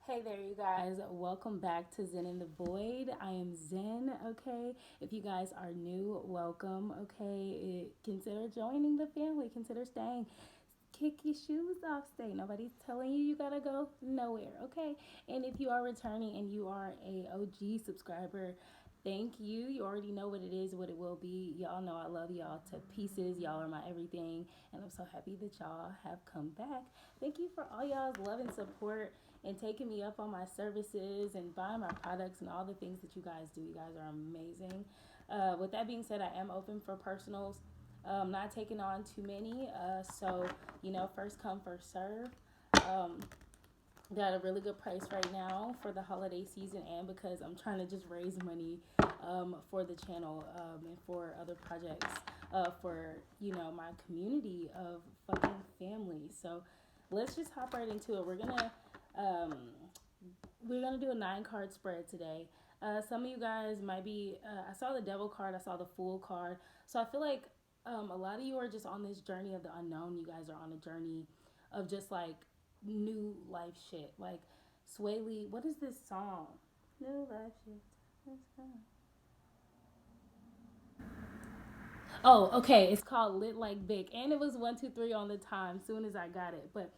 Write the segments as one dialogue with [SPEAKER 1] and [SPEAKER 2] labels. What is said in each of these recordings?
[SPEAKER 1] Hey there, you guys. Welcome back to Zen in the Void. I am Zen, okay? If you guys are new, welcome, okay? Consider joining the family, consider staying. Kick your shoes off, stay. Nobody's telling you you gotta go nowhere, okay? And if you are returning and you are a OG subscriber, thank you. You already know what it is, what it will be. Y'all know I love y'all to pieces. Y'all are my everything. And I'm so happy that y'all have come back. Thank you for all y'all's love and support and taking me up on my services and buying my products and all the things that you guys do. You guys are amazing. With that being said, I am open for personals. Not taking on too many. First come, first serve. Um, got a really good price right now for the holiday season and because I'm trying to just raise money for the channel and for other projects for my community of fucking families. So let's just hop right into it. Um, we're gonna do a 9 card spread today. Some of you guys might be. I saw the devil card. I saw the fool card. So I feel like a lot of you are just on this journey of the unknown. You guys are on a journey of just like new life shit. Like Sway Lee. What is this song? New life shit. Oh, okay. It's called Lit Like Vic, and it was 1, 2, 3 on the time. Soon as I got it, but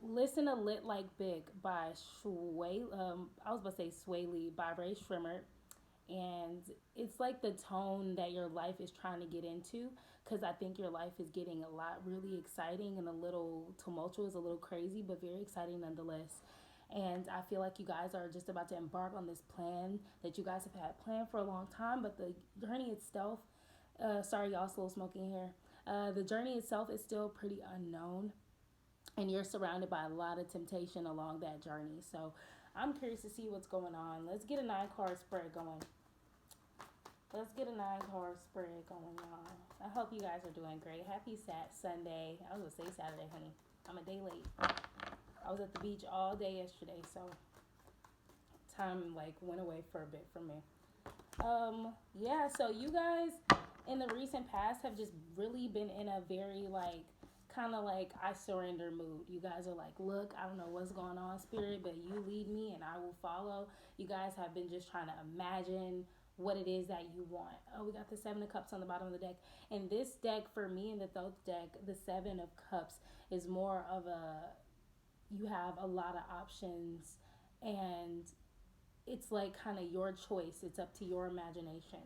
[SPEAKER 1] listen to Lit Like Vic by Sway. I was about to say Sway Lee by Ray Shrimmer, and it's like the tone that your life is trying to get into. Because I think your life is getting a lot really exciting and a little tumultuous, a little crazy, but very exciting nonetheless. And I feel like you guys are just about to embark on this plan that you guys have had planned for a long time, but the journey itself, sorry, y'all, slow smoking here. The journey itself is still pretty unknown, and you're surrounded by a lot of temptation along that journey. So I'm curious to see what's going on. Let's get a 9 card spread going. Let's get a 9 card spread going, y'all. I hope you guys are doing great. Happy Sunday. I was gonna say Saturday, honey. I'm a day late. I was at the beach all day yesterday, so time like went away for a bit for me. Yeah, so you guys in the recent past have just really been in a very like kind of like I surrender mood. You guys are like, look, I don't know what's going on, spirit, but you lead me and I will follow. You guys have been just trying to imagine what it is that you want. Oh, we got the 7 of Cups on the bottom of the deck. And this deck for me in the Thoth deck, the 7 of Cups is more of a you have a lot of options, and it's like kind of your choice. It's up to your imagination.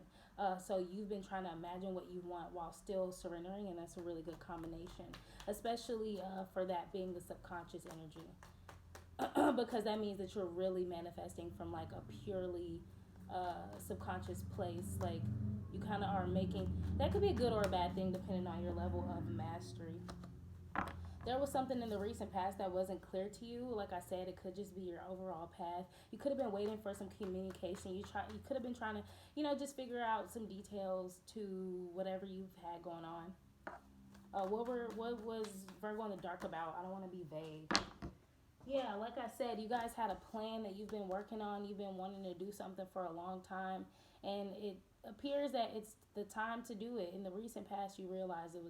[SPEAKER 1] So you've been trying to imagine what you want while still surrendering, and that's a really good combination, especially for that being the subconscious energy, because that means that you're really manifesting from like a purely subconscious place. Like you kind of are making that could be a good or a bad thing depending on your level of mastery. There was something in the recent past that wasn't clear to you. Like I said, it could just be your overall path. You could have been waiting for some communication. You could have been trying to, just figure out some details to whatever you've had going on. What was Virgo in the dark about? I don't want to be vague. Yeah, like I said, you guys had a plan that you've been working on. You've been wanting to do something for a long time, and it appears that it's the time to do it. In the recent past, you realized it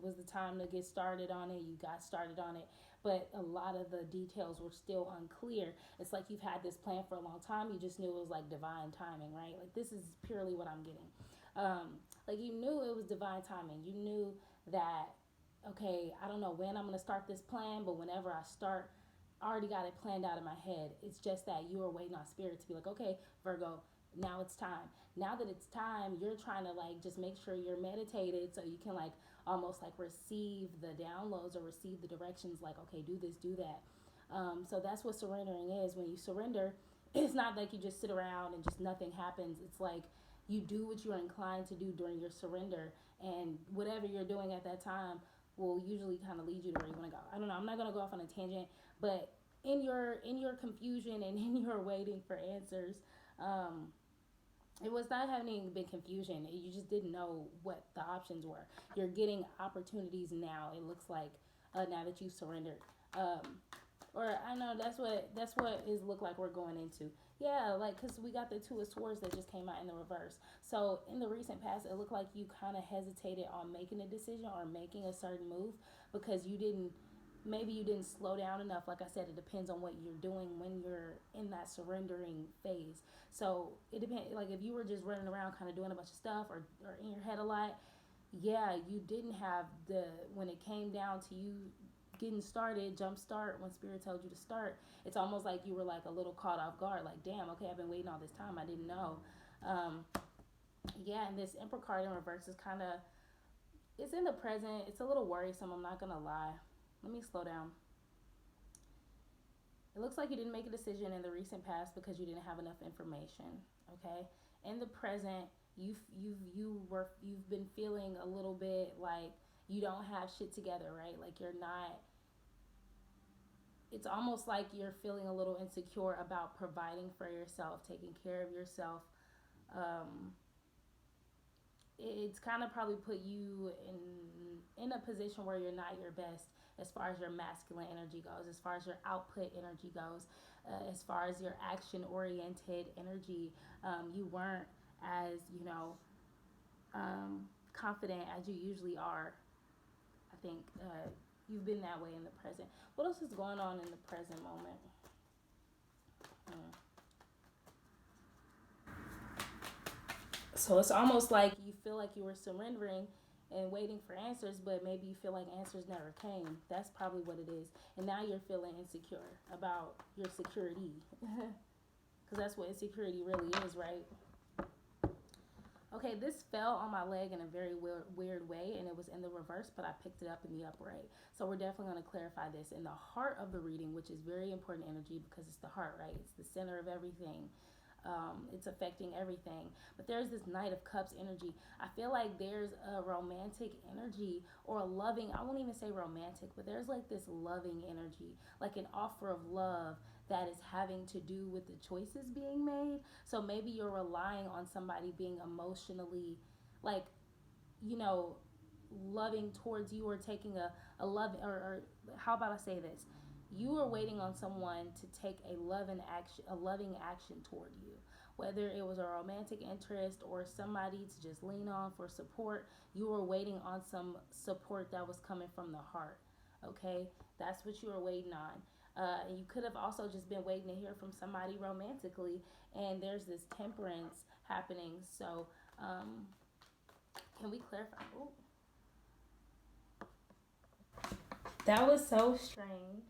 [SPEAKER 1] was the time to get started on it. You got started on it, but a lot of the details were still unclear. It's like you've had this plan for a long time. You just knew it was like divine timing, right? Like this is purely what I'm getting. Like you knew it was divine timing. You knew that okay, I don't know when I'm gonna start this plan, but whenever I start, I already got it planned out in my head. It's just that you are waiting on spirit to be like, okay, Virgo, now it's time. Now that it's time, you're trying to like just make sure you're meditated so you can like almost like receive the downloads or receive the directions like, okay, do this, do that. So that's what surrendering is. When you surrender, it's not like you just sit around and just nothing happens. It's like you do what you're inclined to do during your surrender, and whatever you're doing at that time will usually kind of lead you to where you want to go. I don't know. I'm not gonna go off on a tangent, but in your confusion and in your waiting for answers, um, it was not having been confusion. You just didn't know what the options were. You're getting opportunities now. It looks like now that you surrendered. Or I know that's what is look like we're going into. Yeah, like because we got the 2 of Swords that just came out in the reverse. So in the recent past, it looked like you kind of hesitated on making a decision or making a certain move because you didn't maybe you didn't slow down enough. Like I said, it depends on what you're doing when you're in that surrendering phase. So it depends. Like if you were just running around, kind of doing a bunch of stuff, or in your head a lot, yeah, you didn't have the when it came down to you getting started, jump start when spirit told you to start. It's almost like you were like a little caught off guard. Like, damn, okay, I've been waiting all this time. I didn't know. Um, yeah, and this Emperor card in reverse is kind of it's in the present. It's a little worrisome. I'm not gonna lie. Let me slow down. It looks like you didn't make a decision in the recent past because you didn't have enough information. Okay. In the present, you've been feeling a little bit like you don't have shit together, right? Like you're not. It's almost like you're feeling a little insecure about providing for yourself, taking care of yourself. Um, it's kind of probably put you in a position where you're not your best as far as your masculine energy goes, as far as your output energy goes, as far as your action oriented energy. You weren't as confident as you usually are. I think you've been that way in the present. What else is going on in the present moment? Hmm. So it's almost like you feel like you were surrendering and waiting for answers, but maybe you feel like answers never came. That's probably what it is. And now you're feeling insecure about your security. Because that's what insecurity really is, right? Okay, this fell on my leg in a very weird way, and it was in the reverse, but I picked it up in the upright. So we're definitely going to clarify this in the heart of the reading, which is very important energy because it's the heart, right? It's the center of everything. It's affecting everything. But there's this Knight of Cups energy. I feel like there's a romantic energy or a loving, I won't even say romantic, but there's like this loving energy, like an offer of love that is having to do with the choices being made. So maybe you're relying on somebody being emotionally, like, you know, loving towards you or taking a love, or how about I say this? You are waiting on someone to take a loving action toward you, whether it was a romantic interest or somebody to just lean on for support. You were waiting on some support that was coming from the heart. Okay, that's what you were waiting on. And you could have also just been waiting to hear from somebody romantically, and there's this temperance happening. So, can we clarify? Ooh, that was so strange.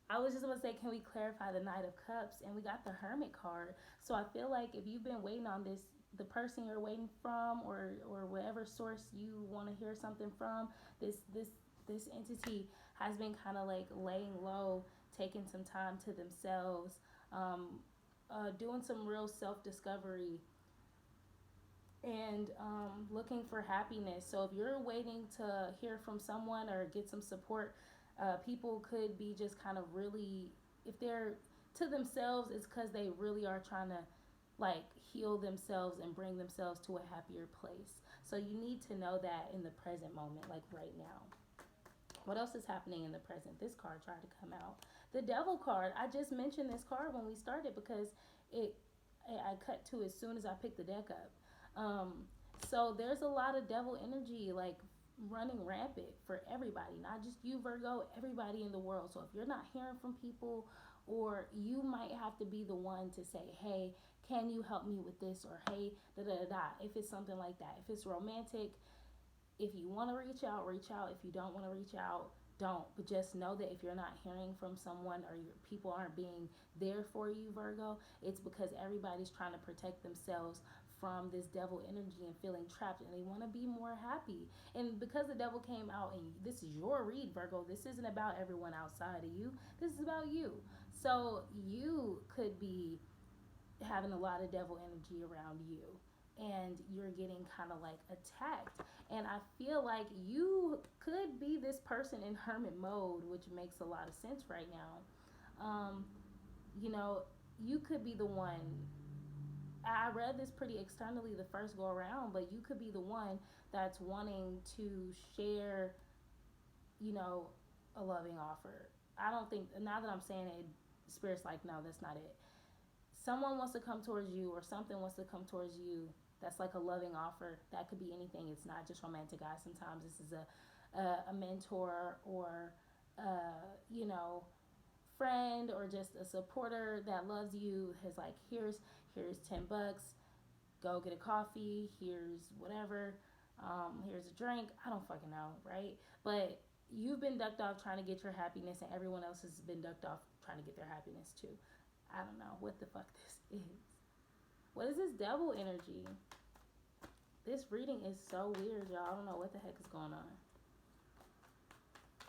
[SPEAKER 1] I was just gonna say, can we clarify the Knight of Cups? And we got the Hermit card. So I feel like if you've been waiting on this, the person you're waiting from, or whatever source you want to hear something from, this entity has been kind of like laying low, taking some time to themselves, um, doing some real self discovery, and looking for happiness. So if you're waiting to hear from someone or get some support, people could be just kind of really, if they're to themselves, it's because they really are trying to like heal themselves and bring themselves to a happier place. So you need to know that in the present moment, like right now. What else is happening in the present? This card tried to come out. The Devil card. I just mentioned this card when we started because it I cut to as soon as I picked the deck up. Um, so there's a lot of devil energy like running rampant for everybody, not just you, Virgo, everybody in the world. So if you're not hearing from people, or you might have to be the one to say, hey, can you help me with this? Or hey, da da da da. If it's something like that, if it's romantic, if you want to reach out, reach out. If you don't want to reach out, don't. But just know that if you're not hearing from someone or your people aren't being there for you, Virgo, it's because everybody's trying to protect themselves from this devil energy and feeling trapped, and they want to be more happy. And because the devil came out, and this is your read, Virgo, this isn't about everyone outside of you, this is about you. So you could be having a lot of devil energy around you, and you're getting kind of like attacked. And I feel like you could be this person in hermit mode, which makes a lot of sense right now. You know, you could be the one. I read this pretty externally the first go around, but you could be the one that's wanting to share, you know, a loving offer. I don't think, now that I'm saying it, Spirit's like, no, that's not it. Someone wants to come towards you, or something wants to come towards you, that's like a loving offer. That could be anything. It's not just romantic, guys. Sometimes this is a mentor, or you know, friend or just a supporter that loves you has like, here's $10, go get a coffee, here's whatever, here's a drink. I don't fucking know, right? But you've been ducked off trying to get your happiness, and everyone else has been ducked off trying to get their happiness too. I don't know what the fuck this is. What is this devil energy? This reading is so weird, y'all. I don't know what the heck is going on.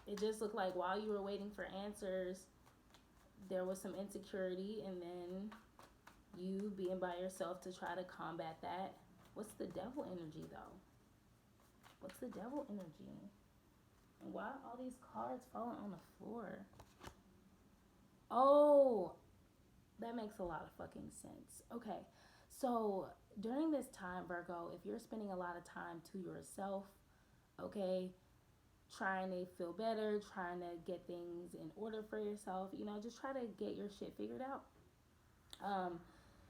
[SPEAKER 1] It just looked like while you were waiting for answers, there was some insecurity, and then you being by yourself to try to combat that. What's the devil energy though? What's the devil energy? And why are all these cards falling on the floor? Oh, that makes a lot of fucking sense. Okay, so during this time, Virgo, if you're spending a lot of time to yourself, okay, trying to feel better, trying to get things in order for yourself, you know, just try to get your shit figured out. Um,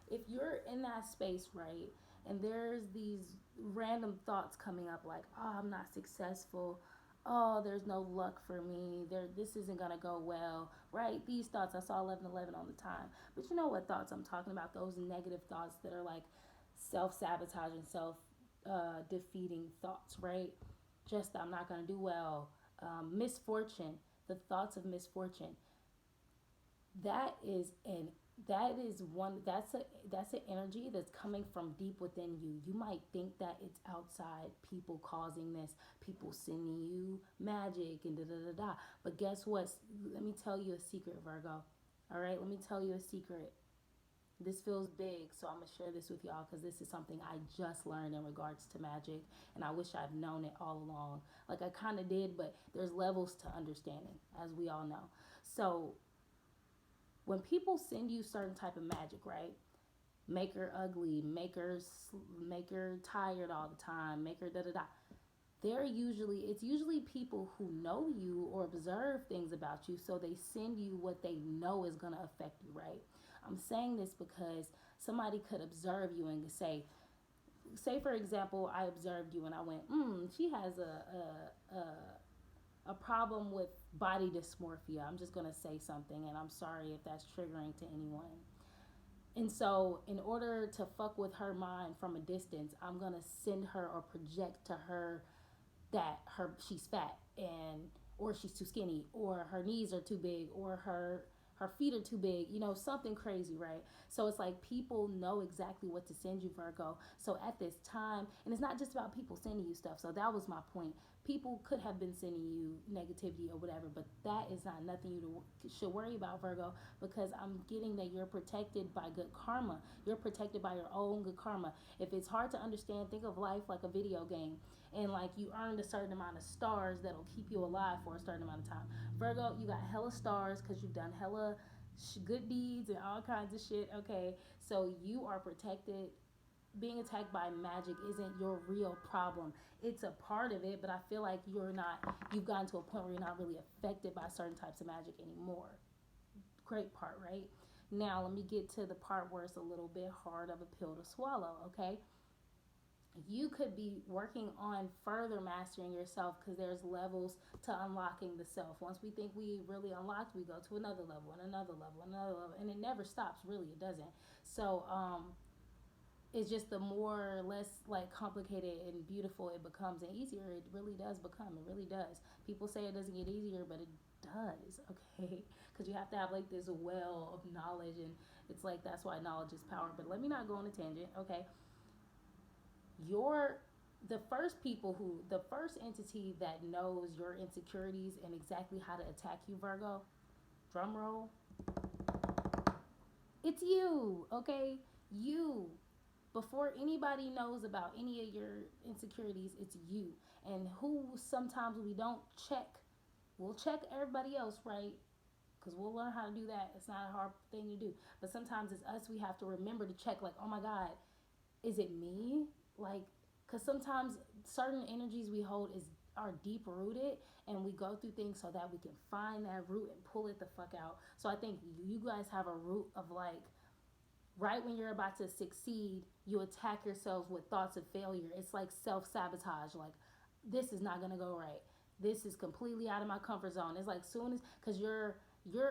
[SPEAKER 1] if you're in that space, right, and there's these random thoughts coming up like, oh, I'm not successful, oh, there's no luck for me, this isn't gonna go well, right? These thoughts, I saw 1111 on the time. But you know what thoughts I'm talking about? Those negative thoughts that are like self-sabotaging, self defeating thoughts, right? Just I'm not gonna do well, misfortune, the thoughts of misfortune. That is an that's an energy that's coming from deep within you. You might think that it's outside, people causing this, people sending you magic and da da da da. But guess what? Let me tell you a secret, Virgo. All right, let me tell you a secret. This feels big, so I'm gonna share this with y'all because this is something I just learned in regards to magic, and I wish I'd known it all along. Like I kind of did, but there's levels to understanding, as we all know. So when people send you certain type of magic, right? Make her ugly, make her tired all the time, make her da da da. It's usually people who know you or observe things about you, so they send you what they know is gonna affect you, right? I'm saying this because somebody could observe you and say for example, I observed you and I went, she has a problem with body dysmorphia. I'm just gonna say something, and I'm sorry if that's triggering to anyone. And so, in order to fuck with her mind from a distance, I'm gonna send her or project to her that she's fat, and or she's too skinny, or her knees are too big, or her feet are too big, you know, something crazy, right? So it's like people know exactly what to send you, Virgo. So at this time, and it's not just about people sending you stuff. So that was my point. People could have been sending you negativity or whatever, but that is not nothing you should worry about, Virgo, because I'm getting that you're protected by good karma. You're protected by your own good karma. If it's hard to understand, think of life like a video game, and like you earned a certain amount of stars that'll keep you alive for a certain amount of time. Virgo, you got hella stars because you've done hella good deeds and all kinds of shit. Okay, so you are protected. Being attacked by magic isn't your real problem. It's a part of it, but I feel like you've gotten to a point where you're not really affected by certain types of magic anymore. Great part, right? Now let me get to the part where it's a little bit hard of a pill to swallow. Okay, you could be working on further mastering yourself because there's levels to unlocking the self. Once we think we really unlocked, we go to another level and another level and another level, and it never stops. Really, it doesn't. So it's just the more or less like complicated and beautiful it becomes and easier it really does become. It really does. People say it doesn't get easier, but it does. Okay, because you have to have like this well of knowledge, and it's like that's why knowledge is power. But let me not go on a tangent. Okay, you're the first entity that knows your insecurities and exactly how to attack you, Virgo, drum roll, it's you. Okay, you. Before anybody knows about any of your insecurities, it's you. And who sometimes we don't check, we'll check everybody else, right? Because we'll learn how to do that. It's not a hard thing to do, but sometimes it's us. We have to remember to check, like, oh my god, is it me? Like, because sometimes certain energies we hold are deep rooted, and we go through things so that we can find that root and pull it the fuck out. So I think you guys have a root of like, right when you're about to succeed, you attack yourselves with thoughts of failure. It's like self-sabotage, like this is not gonna go right. This is completely out of my comfort zone. It's like soon as, because you're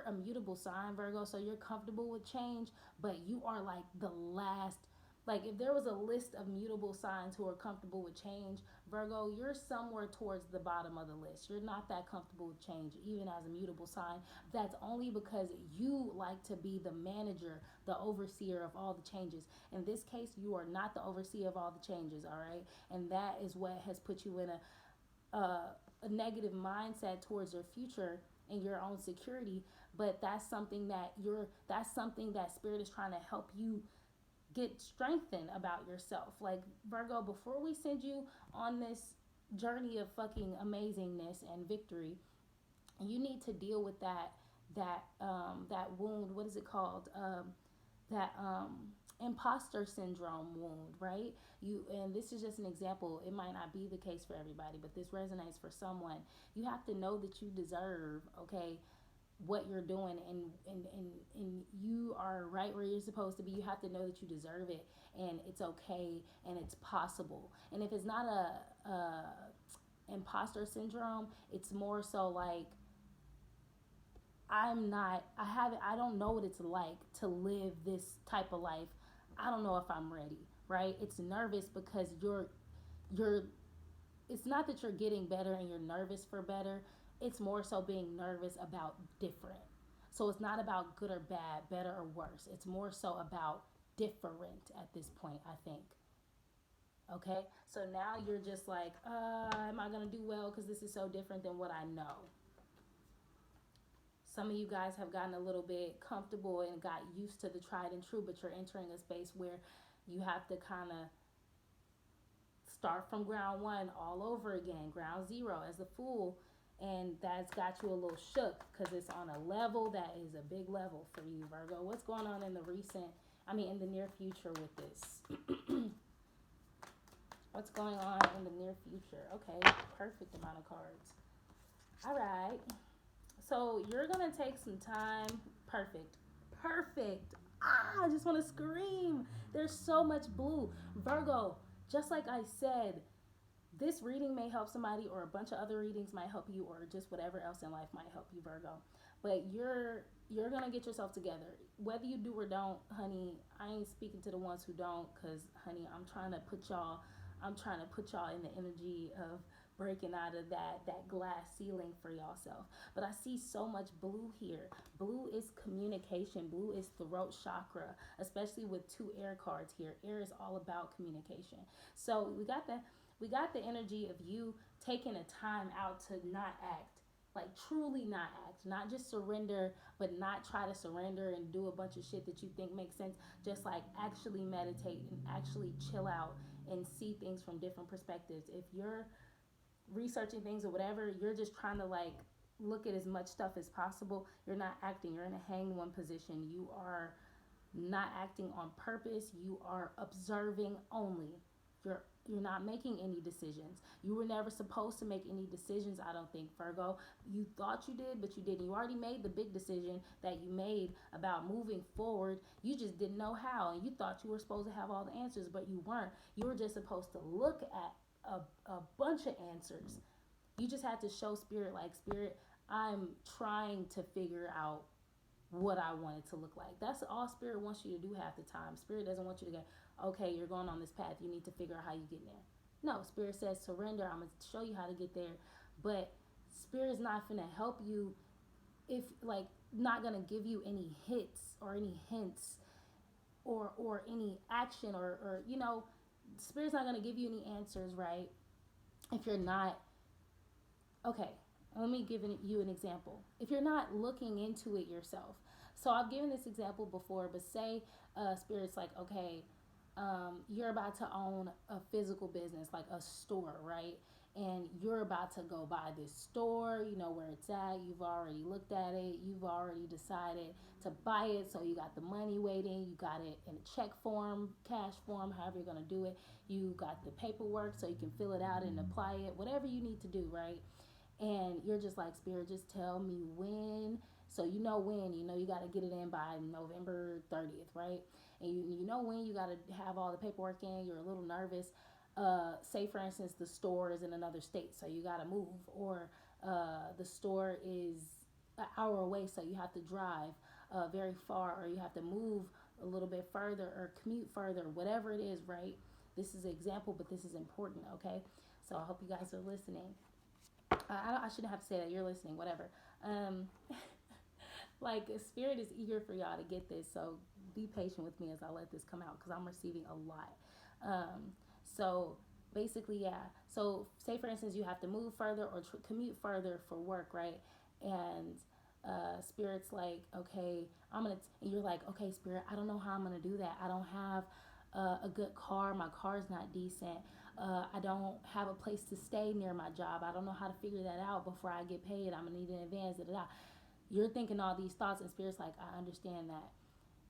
[SPEAKER 1] a mutable sign, Virgo, so you're comfortable with change, but you are like the last. Like if there was a list of mutable signs who are comfortable with change, Virgo, you're somewhere towards the bottom of the list. You're not that comfortable with change, even as a mutable sign. That's only because you like to be the manager, the overseer of all the changes. In this case, you are not the overseer of all the changes, all right? And that is what has put you in a negative mindset towards your future and your own security. But that's something that spirit is trying to help you get strengthened about yourself. Like Virgo, before we send you on this journey of fucking amazingness and victory, you need to deal with that wound. What is it called? That imposter syndrome wound, right? You, and this is just an example. It might not be the case for everybody, but this resonates for someone. You have to know that you deserve, okay, what you're doing, and you are right where you're supposed to be. You have to know that you deserve it, and it's okay, and it's possible. And if it's not a imposter syndrome, it's more so like I don't know what it's like to live this type of life. I don't know if I'm ready, right? It's nervous because you're it's not that you're getting better and you're nervous for better. It's more so being nervous about different. So it's not about good or bad, better or worse. It's more so about different at this point, I think. Okay? So now you're just like, am I going to do well because this is so different than what I know? Some of you guys have gotten a little bit comfortable and got used to the tried and true, but you're entering a space where you have to kind of start from ground one all over again, ground zero as the fool. And that's got you a little shook because it's on a level that is a big level for you, Virgo. What's going on in the in the near future with this? What's going on in the near future? Okay, perfect amount of cards. All right. So you're going to take some time. Perfect. Perfect. I just want to scream. There's so much blue. Virgo, just like I said, this reading may help somebody, or a bunch of other readings might help you, or just whatever else in life might help you, Virgo. But you're gonna get yourself together, whether you do or don't, honey. I ain't speaking to the ones who don't, cause honey, I'm trying to put y'all in the energy of breaking out of that glass ceiling for y'all self. But I see so much blue here. Blue is communication. Blue is throat chakra, especially with two air cards here. Air is all about communication. So we got the energy of you taking a time out to not act, like truly not act, not just surrender, but not try to surrender and do a bunch of shit that you think makes sense. Just like actually meditate and actually chill out and see things from different perspectives. If you're researching things or whatever, you're just trying to like look at as much stuff as possible. You're not acting. You're in a hang one position. You are not acting on purpose. You are observing only. You're not making any decisions. You were never supposed to make any decisions, I don't think, Virgo. You thought you did, but you didn't. You already made the big decision that you made about moving forward. You just didn't know how, and you thought you were supposed to have all the answers, but you weren't. You were just supposed to look at a bunch of answers. You just had to show spirit, like, spirit, I'm trying to figure out what I want it to look like. That's all spirit wants you to do half the time. Spirit doesn't want you to go, okay, you're going on this path. You need to figure out how you get there. No, spirit says surrender. I'm going to show you how to get there. But spirit is not going to help you if, like, not going to give you any hits or any hints or any action or spirit's not going to give you any answers, right? If you're not, okay, let me give you an example. If you're not looking into it yourself. So I've given this example before, but say spirit's like, okay, you're about to own a physical business, like a store, right? And you're about to go buy this store, you know where it's at, you've already looked at it, you've already decided to buy it, so you got the money waiting, you got it in a check form, cash form, however you're going to do it, you got the paperwork so you can fill it out and apply it, whatever you need to do, right? And you're just like, spirit, just tell me when. So you know when, you got to get it in by November 30th, right? And you know when you got to have all the paperwork in. You're a little nervous. Say for instance the store is in another state, so you got to move, or The store is an hour away, so you have to drive very far, or you have to move a little bit further, or commute further, whatever it is, right? This is an example, but this is important, okay? So I hope you guys are listening. I shouldn't have to say that. You're listening, whatever. Um, like, spirit is eager for y'all to get this, so be patient with me as I let this come out because I'm receiving a lot. So basically, yeah. So say for instance, you have to move further or commute further for work, right? And spirit's like, okay, and you're like, okay, spirit, I don't know how I'm gonna do that. I don't have a good car. My car's not decent. I don't have a place to stay near my job. I don't know how to figure that out before I get paid. I'm gonna need an advance. Da, da, da. You're thinking all these thoughts, and spirit's like, I understand that.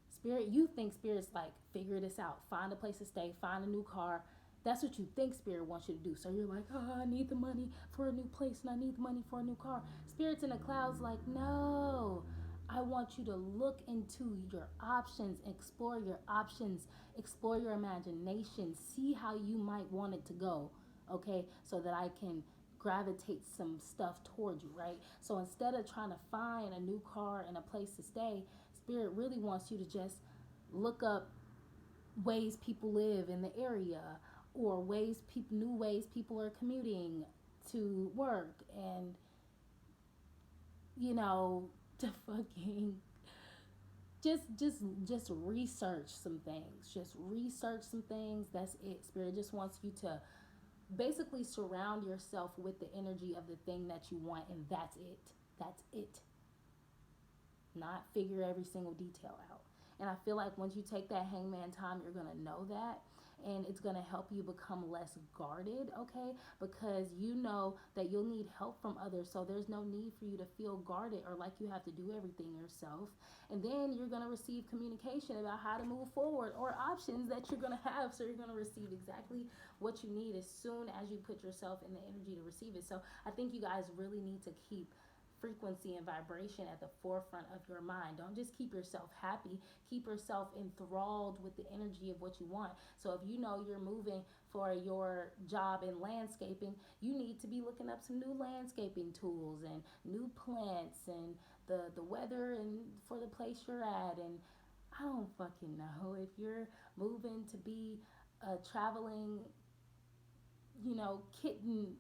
[SPEAKER 1] Spirit, you think spirit's like, figure this out, find a place to stay, find a new car. That's what you think spirit wants you to do. So you're like, oh, I need the money for a new place and I need the money for a new car. Spirit's in the clouds like, no, I want you to look into your options, explore your options, explore your imagination, see how you might want it to go, okay, so that I can gravitate some stuff towards you, right? So instead of trying to find a new car and a place to stay, spirit really wants you to just look up ways people live in the area, or new ways people are commuting to work, and you know, to fucking just research some things. Just research some things. That's it. Spirit just wants you to basically surround yourself with the energy of the thing that you want, and that's it. That's it. Not figure every single detail out. And I feel like once you take that hangman time, you're going to know that. And it's going to help you become less guarded, okay? Because you know that you'll need help from others. So there's no need for you to feel guarded or like you have to do everything yourself. And then you're going to receive communication about how to move forward, or options that you're going to have. So you're going to receive exactly what you need as soon as you put yourself in the energy to receive it. So I think you guys really need to keep frequency and vibration at the forefront of your mind. Don't just keep yourself happy, keep yourself enthralled with the energy of what you want. So if you know you're moving for your job in landscaping, you need to be looking up some new landscaping tools and new plants and the weather and for the place you're at. And I don't fucking know, if you're moving to be a traveling, kitten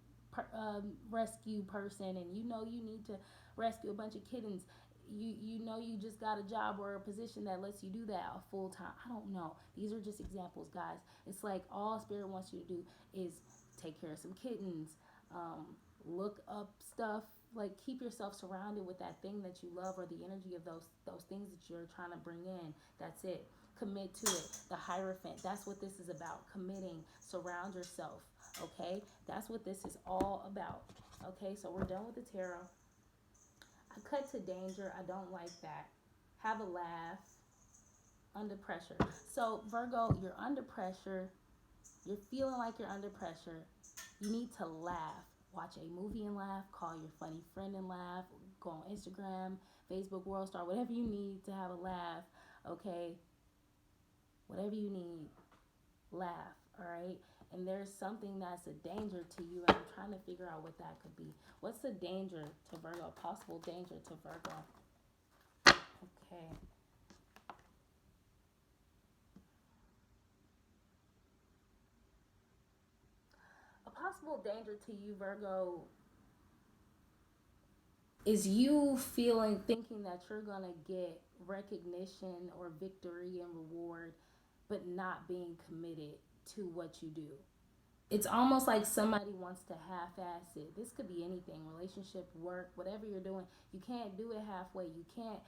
[SPEAKER 1] rescue person, and you know you need to rescue a bunch of kittens. You just got a job or a position that lets you do that a full time. I don't know. These are just examples, guys. It's like all spirit wants you to do is take care of some kittens, um, look up stuff, like keep yourself surrounded with that thing that you love, or the energy of those things that you're trying to bring in. That's it. Commit to it. The Hierophant, that's what this is about. Committing. Surround yourself. Okay, that's what this is all about. Okay, so we're done with the tarot. I cut to danger. I don't like that. Have a laugh. Under pressure. So Virgo, you're under pressure. You're feeling like you're under pressure. You need to laugh. Watch a movie and laugh. Call your funny friend and laugh. Go on Instagram, Facebook, World Star, whatever you need to have a laugh. Okay, whatever you need, laugh. All right. And there's something that's a danger to you, and I'm trying to figure out what that could be. What's the danger to Virgo? Possible danger to Virgo. Okay. A possible danger to you, Virgo, is you thinking that you're gonna get recognition or victory and reward, but not being committed to what you do. It's almost like somebody wants to half-ass it. This could be anything: relationship, work, whatever you're doing. You can't do it halfway. You can't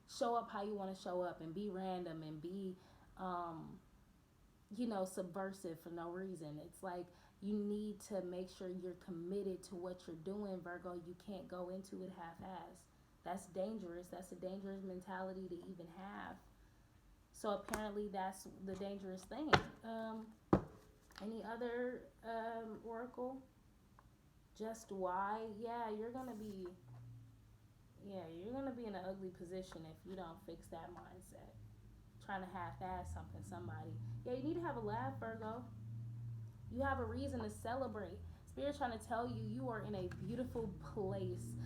[SPEAKER 1] show up how you want to show up and be random and be um, subversive for no reason. It's like you need to make sure you're committed to what you're doing, Virgo. You can't go into it half-ass. That's dangerous. That's a dangerous mentality to even have. So apparently that's the dangerous thing. Any other oracle? Just why? Yeah, you're gonna be in an ugly position if you don't fix that mindset. Trying to half-ass somebody. Yeah, you need to have a laugh, Virgo. You have a reason to celebrate. Spirit's trying to tell you you are in a beautiful place.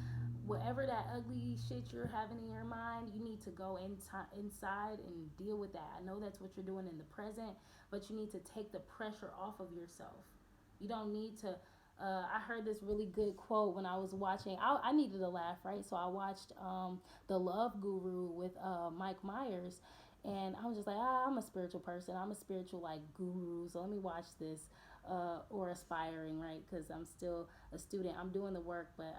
[SPEAKER 1] Whatever that ugly shit you're having in your mind, you need to go inside and deal with that. I know that's what you're doing in the present, but you need to take the pressure off of yourself. You don't need to. I heard this really good quote when I was watching. I needed a laugh, right? So I watched The Love Guru with Mike Myers, and I was just like, I'm a spiritual person. I'm a spiritual like guru. So let me watch this, or aspiring, right? Because I'm still a student. I'm doing the work, but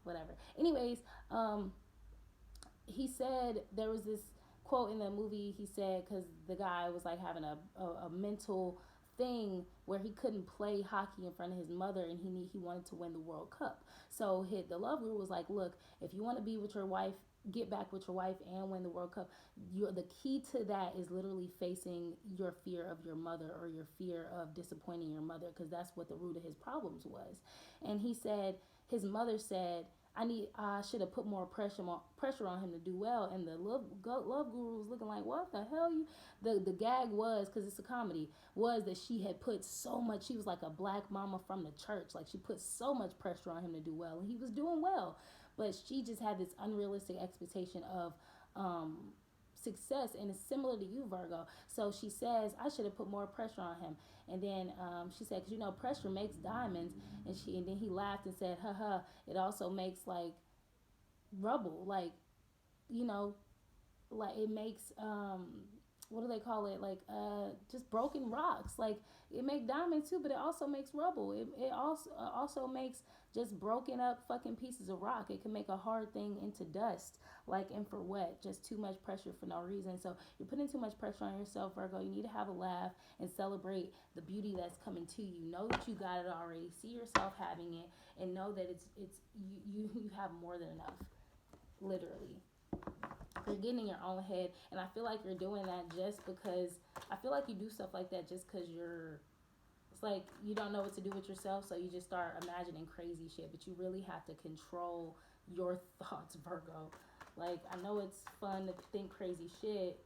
[SPEAKER 1] whatever. Anyways, he said there was this quote in the movie. He said because the guy was like having a mental thing where he couldn't play hockey in front of his mother, and he wanted to win the World Cup. So the love guru was like, look, if you want to be with your wife, get back with your wife and win the World Cup. The key to that is literally facing your fear of your mother, or your fear of disappointing your mother, because that's what the root of his problems was. And he said his mother said, I should have put more pressure on him to do well. And the love guru was looking like, what the hell? The gag was, because it's a comedy, was that she had put so much. She was like a black mama from the church. Like, she put so much pressure on him to do well, and he was doing well, but she just had this unrealistic expectation of success. And it's similar to you, Virgo. So she says, I should have put more pressure on him. And then she said, because pressure makes diamonds. And then he laughed and said, haha, it also makes like rubble, like, you know like it makes what do they call it, like just broken rocks. Like, it makes diamonds too, but it also makes rubble. It also makes just broken up fucking pieces of rock. It can make a hard thing into dust. Like, and for what? Just too much pressure for no reason. So you're putting too much pressure on yourself, Virgo. You need to have a laugh and celebrate the beauty that's coming to you. Know that you got it already. See yourself having it, and know that it's you have more than enough. Literally. You're getting in your own head, and I feel like you're doing that just because I feel like you do stuff like that just because it's like you don't know what to do with yourself, so you just start imagining crazy shit. But you really have to control your thoughts, Virgo. Like, I know it's fun to think crazy shit,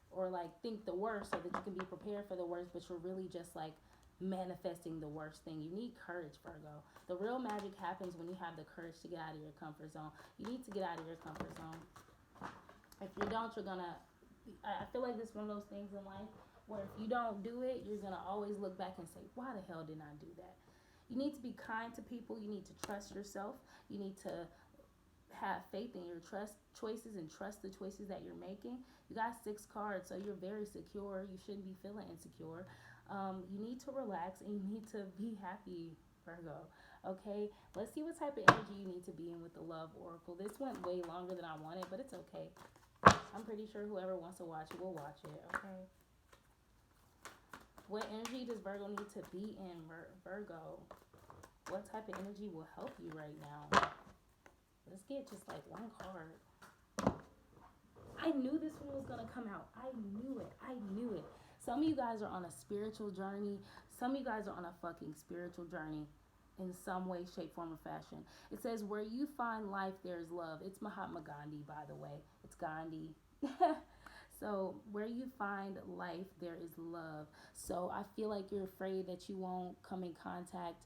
[SPEAKER 1] or like think the worst so that you can be prepared for the worst, but you're really just like manifesting the worst thing. You need courage, Virgo. The real magic happens when you have the courage to get out of your comfort zone. You need to get out of your comfort zone. If you don't, you're gonna. I feel like this is one of those things in life where if you don't do it, you're gonna always look back and say, "Why the hell didn't I do that?" You need to be kind to people. You need to trust yourself. You need to have faith in your trust choices and trust the choices that you're making. You got 6 cards, so you're very secure. You shouldn't be feeling insecure. You need to relax and you need to be happy, Virgo. Okay, let's see what type of energy you need to be in with the love oracle. This went way longer than I wanted, but it's okay. I'm pretty sure whoever wants to watch it will watch it. Okay. What energy does Virgo need to be in, Virgo? What type of energy will help you right now? Let's get just like one card. I knew this one was gonna come out. I knew it. I knew it. Some of you guys are on a spiritual journey. Some of you guys are on a fucking spiritual journey in some way, shape, form, or fashion. It says, where you find life, there's love. It's Mahatma Gandhi, by the way. It's Gandhi. So, where you find life, there is love. So, I feel like you're afraid that you won't come in contact.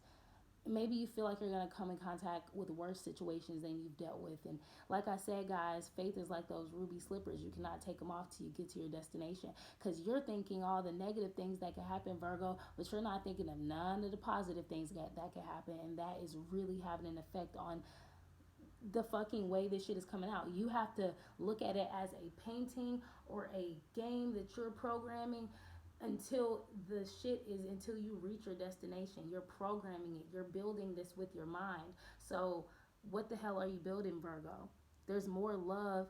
[SPEAKER 1] Maybe you feel like you're going to come in contact with worse situations than you've dealt with. And like I said, guys, faith is like those ruby slippers. You cannot take them off till you get to your destination, because you're thinking all the negative things that can happen, Virgo, but you're not thinking of none of the positive things that can happen. And that is really having an effect on the fucking way this shit is coming out. You have to look at it as a painting or a game that you're programming until you reach your destination. You're programming it. You're building this with your mind. So what the hell are you building, Virgo? There's more love.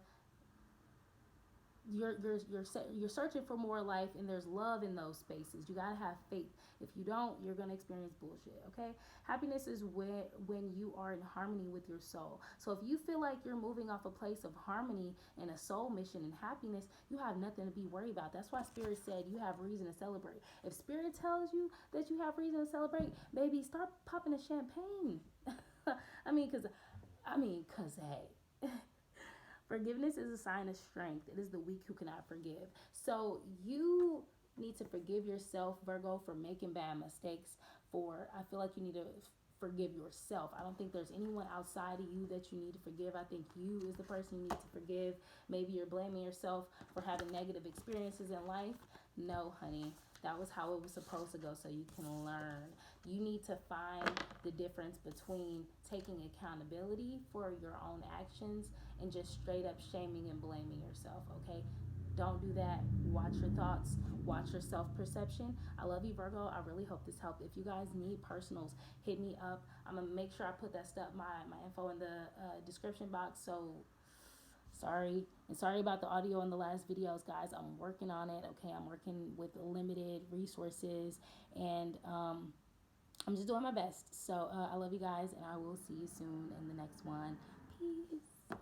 [SPEAKER 1] You're searching for more life, and there's love in those spaces. You gotta have faith. If you don't, you're gonna experience bullshit. Okay. Happiness is when you are in harmony with your soul. So if you feel like you're moving off a place of harmony and a soul mission and happiness, you have nothing to be worried about. That's why Spirit said you have reason to celebrate. If Spirit tells you that you have reason to celebrate, baby, start popping a champagne. Cause hey. Forgiveness is a sign of strength. It is the weak who cannot forgive. So you need to forgive yourself, Virgo, for making bad mistakes, I feel like you need to forgive yourself. I don't think there's anyone outside of you that you need to forgive. I think you is the person you need to forgive. Maybe you're blaming yourself for having negative experiences in life. No, honey. That was how it was supposed to go so you can learn. You need to find the difference between taking accountability for your own actions and just straight up shaming and blaming yourself, okay? Don't do that. Watch your thoughts. Watch your self perception. I love you, Virgo. I really hope this helped. If you guys need personals, hit me up. I'm gonna make sure I put that stuff, my info in the description box. So sorry about the audio in the last videos, guys. I'm working on it. Okay, I'm working with limited resources, and I'm just doing my best. So I love you guys, and I will see you soon in the next one. Peace.